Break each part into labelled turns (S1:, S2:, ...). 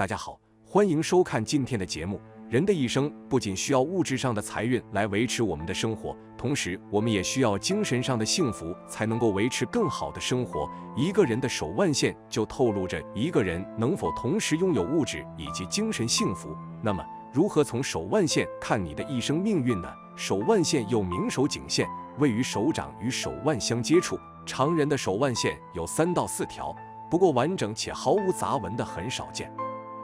S1: 大家好，欢迎收看今天的节目。人的一生不仅需要物质上的财运来维持我们的生活，同时我们也需要精神上的幸福，才能够维持更好的生活。一个人的手腕线就透露着一个人能否同时拥有物质以及精神幸福。那么，如何从手腕线看你的一生命运呢？手腕线又名手颈线，位于手掌与手腕相接触。常人的手腕线有3到4条，不过完整且毫无杂纹的很少见。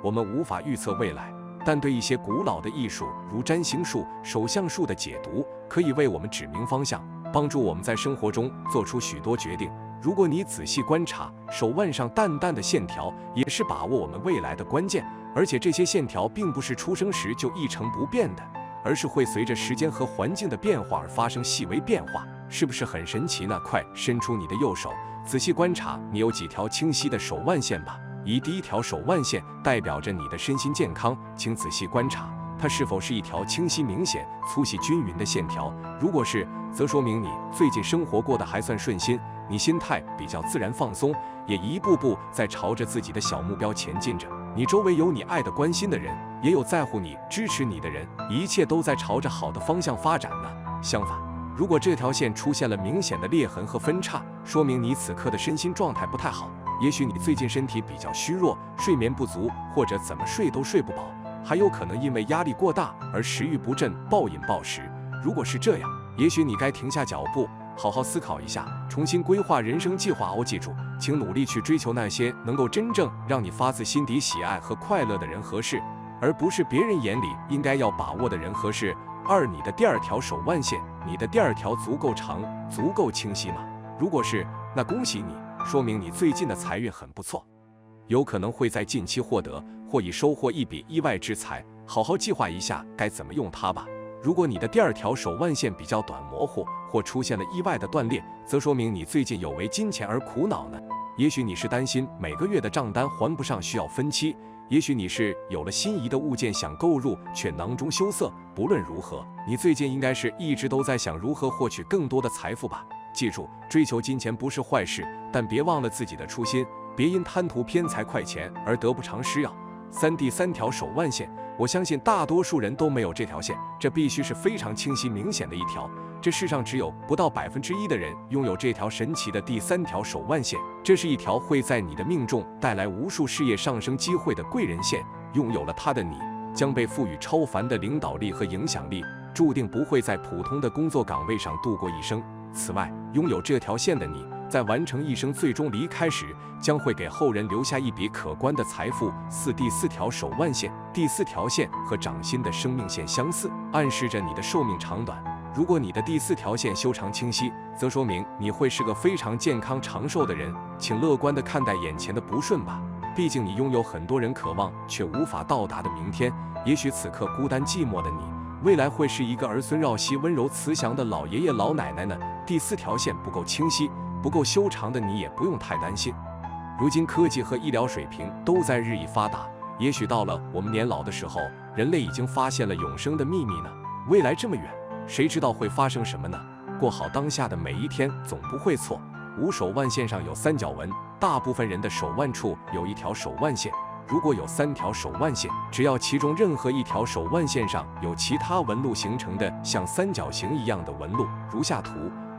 S1: 我们无法预测未来，但对一些古老的艺术，如占星术、手相术的解读，可以为我们指明方向，帮助我们在生活中做出许多决定。如果你仔细观察，手腕上淡淡的线条，也是把握我们未来的关键。而且这些线条并不是出生时就一成不变的，而是会随着时间和环境的变化而发生细微变化。是不是很神奇呢？快伸出你的右手，仔细观察你有几条清晰的手腕线吧。以第一条手腕线代表着你的身心健康，请仔细观察它是否是一条清晰明显、粗细均匀的线条。如果是，则说明你最近生活过得还算顺心，你心态比较自然放松，也一步步在朝着自己的小目标前进着。你周围有你爱的、关心的人，也有在乎你、支持你的人，一切都在朝着好的方向发展呢。相反，如果这条线出现了明显的裂痕和分叉，说明你此刻的身心状态不太好。也许你最近身体比较虚弱，睡眠不足，或者怎么睡都睡不饱，还有可能因为压力过大而食欲不振、暴饮暴食。如果是这样，也许你该停下脚步，好好思考一下，重新规划人生计划哦。记住，请努力去追求那些能够真正让你发自心底喜爱和快乐的人和事，而不是别人眼里应该要把握的人和事。2，你的第2条手腕线，你的第2条足够长、足够清晰吗？如果是，那恭喜你，说明你最近的财运很不错，有可能会在近期获得或已收获一笔意外之财。好好计划一下该怎么用它吧。如果你的第2条手腕线比较短、模糊，或出现了意外的断裂，则说明你最近有为金钱而苦恼呢。也许你是担心每个月的账单还不上，需要分期；也许你是有了心仪的物件想购入，却囊中羞涩。不论如何，你最近应该是一直都在想如何获取更多的财富吧。记住，追求金钱不是坏事，但别忘了自己的初心，别因贪图偏财快钱而得不偿失啊。第3条手腕线，我相信大多数人都没有这条线，这必须是非常清晰明显的一条。这世上只有不到1%的人拥有这条神奇的第3条手腕线，这是一条会在你的命中带来无数事业上升机会的贵人线。拥有了它的你，将被赋予超凡的领导力和影响力，注定不会在普通的工作岗位上度过一生。此外，拥有这条线的你，在完成一生最终离开时，将会给后人留下一笔可观的财富。第4条手腕线，第4条线和掌心的生命线相似，暗示着你的寿命长短。如果你的第4条线修长清晰，则说明你会是个非常健康长寿的人。请乐观地看待眼前的不顺吧，毕竟你拥有很多人渴望却无法到达的明天。也许此刻孤单寂寞的你，未来会是一个儿孙绕膝、温柔慈祥的老爷爷老奶奶呢。第4条线不够清晰、不够修长的你也不用太担心。如今科技和医疗水平都在日益发达，也许到了我们年老的时候，人类已经发现了永生的秘密呢。未来这么远，谁知道会发生什么呢？过好当下的每一天总不会错。手腕线上有3角纹，大部分人的手腕处有1条手腕线。如果有3条手腕线，只要其中任何1条手腕线上有其他纹路形成的像三角形一样的纹路，如下图，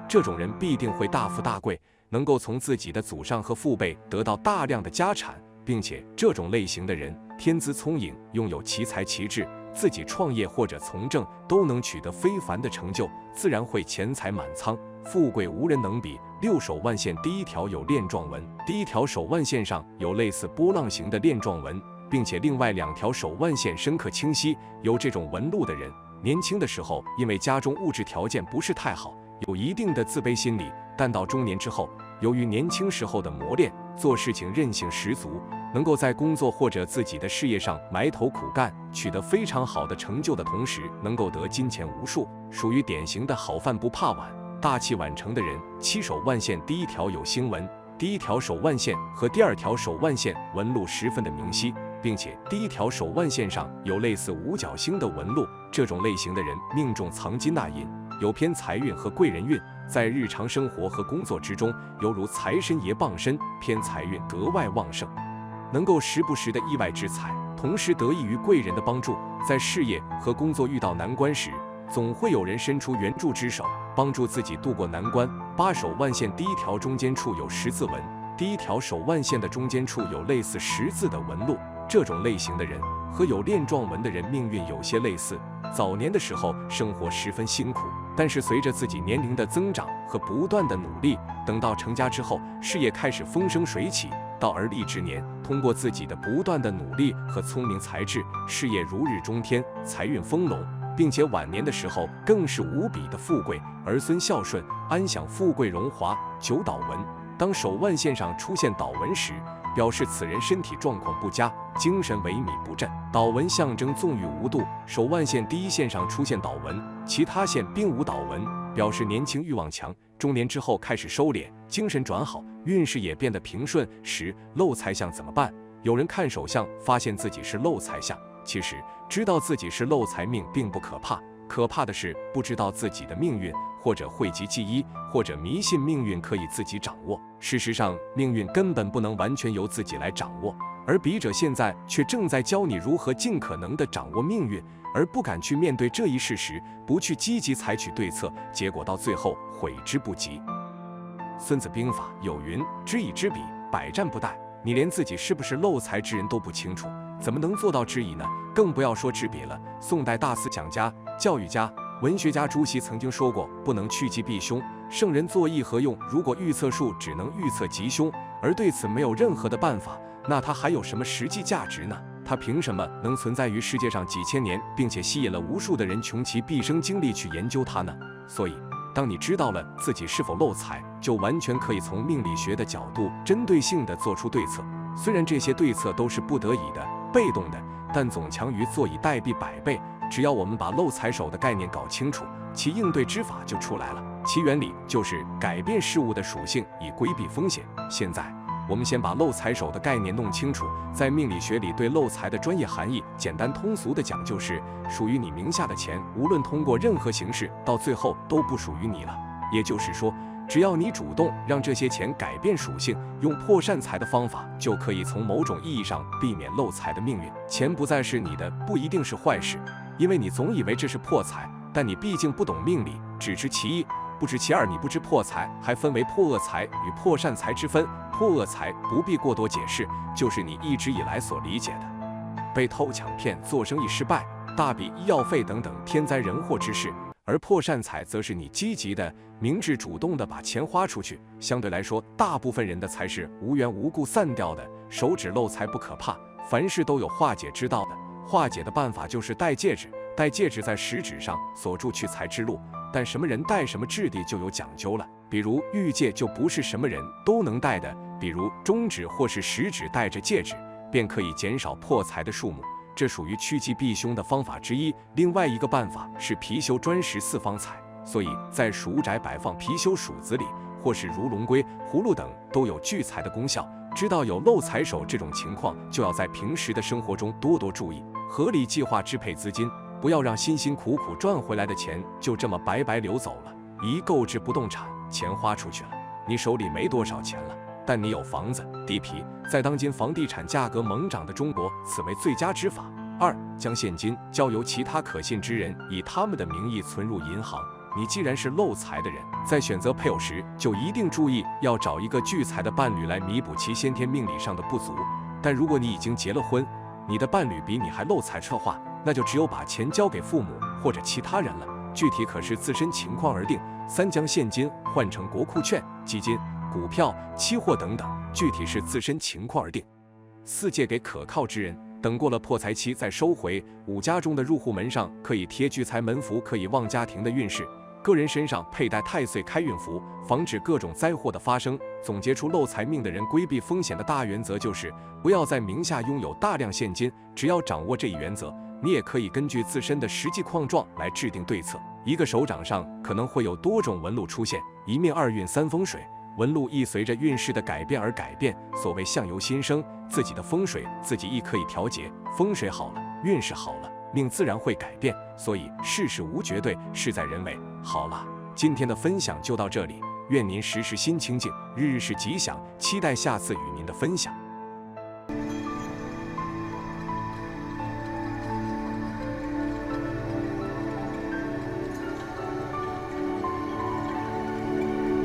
S1: 这种人必定会大富大贵，能够从自己的祖上和父辈得到大量的家产，并且这种类型的人天资聪颖，拥有奇才奇智，自己创业或者从政都能取得非凡的成就，自然会钱财满仓，富贵无人能比。手腕线第1条有链状纹，第1条手腕线上有类似波浪形的链状纹，并且另外2条手腕线深刻清晰。有这种纹路的人，年轻的时候因为家中物质条件不是太好，有一定的自卑心理，但到中年之后，由于年轻时候的磨练，做事情韧性十足，能够在工作或者自己的事业上埋头苦干，取得非常好的成就的同时，能够得金钱无数，属于典型的好饭不怕晚、大器晚成的人。手腕线第1条有星纹，第1条手腕线和第2条手腕线纹路十分的明晰，并且第1条手腕线上有类似五角星的纹路。这种类型的人命中藏金纳银，有偏财运和贵人运，在日常生活和工作之中，犹如财神爷傍身，偏财运格外旺盛，能够时不时的意外之财。同时得益于贵人的帮助，在事业和工作遇到难关时，总会有人伸出援助之手，帮助自己渡过难关。8手腕线第一条中间处有十字纹，第一条手腕线的中间处有类似十字的纹路。这种类型的人和有链状纹的人命运有些类似，早年的时候生活十分辛苦，但是随着自己年龄的增长和不断的努力，等到成家之后，事业开始风生水起。到而立之年，通过自己的不断的努力和聪明才智，事业如日中天，财运丰隆，并且晚年的时候更是无比的富贵，儿孙孝顺，安享富贵荣华。9倒纹，当手腕线上出现倒纹时，表示此人身体状况不佳，精神萎靡不振。倒纹象征纵欲无度，手腕线第一线上出现倒纹，其他线并无倒纹，表示年轻欲望强，中年之后开始收敛，精神转好，运势也变得平顺。10漏财相怎么办？有人看手相发现自己是漏财相，其实知道自己是漏财命并不可怕，可怕的是不知道自己的命运，或者讳疾忌医，或者迷信命运可以自己掌握。事实上，命运根本不能完全由自己来掌握，而笔者现在却正在教你如何尽可能地掌握命运，而不敢去面对这一事实，不去积极采取对策，结果到最后悔之不及。孙子兵法有云：知己知彼，百战不殆。你连自己是不是漏财之人都不清楚，怎么能做到知己呢？更不要说知彼了。宋代大思想家、教育家、文学家朱熹曾经说过，不能趋吉避凶，圣人作义何用？如果预测术只能预测吉凶，而对此没有任何的办法，那它还有什么实际价值呢？它凭什么能存在于世界上几千年，并且吸引了无数的人穷其毕生精力去研究它呢？所以当你知道了自己是否漏财，就完全可以从命理学的角度针对性地做出对策。虽然这些对策都是不得已的、被动的，但总强于坐以待毙100倍。只要我们把漏财手的概念搞清楚，其应对之法就出来了。其原理就是改变事物的属性，以规避风险。现在我们先把漏财手的概念弄清楚。在命理学里，对漏财的专业含义，简单通俗的讲，就是属于你名下的钱，无论通过任何形式，到最后都不属于你了。也就是说，只要你主动让这些钱改变属性，用破善财的方法，就可以从某种意义上避免漏财的命运。钱不再是你的，不一定是坏事，因为你总以为这是破财，但你毕竟不懂命理，只知其一，不知其二。你不知破财还分为破恶财与破善财之分。破恶财不必过多解释，就是你一直以来所理解的，被偷抢骗、做生意失败、大笔医药费等等天灾人祸之事。而破善财则是你积极的、明智主动的把钱花出去。相对来说，大部分人的财是无缘无故散掉的。手指漏财不可怕，凡事都有化解之道的。化解的办法就是戴戒指，戴戒指在食指上锁住去财之路，但什么人戴什么质地就有讲究了。比如玉戒就不是什么人都能戴的，比如中指或是食指戴着戒指，便可以减少破财的数目，这属于趋吉避凶的方法之一。另外一个办法是貔貅专食4方财，所以在蜀宅摆放貔貅鼠子里，或是如龙龟、葫芦等，都有聚财的功效。知道有漏财手这种情况，就要在平时的生活中多多注意，合理计划支配资金，不要让辛辛苦苦赚回来的钱就这么白白流走了。一购置不动产，钱花出去了，你手里没多少钱了，但你有房子、地皮，在当今房地产价格猛涨的中国，此为最佳之法。2、将现金交由其他可信之人，以他们的名义存入银行。你既然是漏财的人，在选择配偶时，就一定注意要找一个聚财的伴侣来弥补其先天命理上的不足。但如果你已经结了婚，你的伴侣比你还漏财的话，那就只有把钱交给父母或者其他人了，具体可视自身情况而定。3、将现金换成国库券、基金、股票、期货等等，具体是自身情况而定。4、借给可靠之人，等过了破财期再收回。5、家中的入户门上可以贴聚财门符，可以旺家庭的运势。个人身上佩戴太岁开运符，防止各种灾祸的发生。总结出漏财命的人规避风险的大原则，就是不要在名下拥有大量现金。只要掌握这一原则，你也可以根据自身的实际况状来制定对策。一个手掌上可能会有多种纹路出现，一命2运3风水，纹路亦随着运势的改变而改变。所谓相由心生，自己的风水自己亦可以调节。风水好了，运势好了，命自然会改变。所以世事无绝对，事在人为。好了，今天的分享就到这里，愿您时时心清静，日日是吉祥，期待下次与您的分享。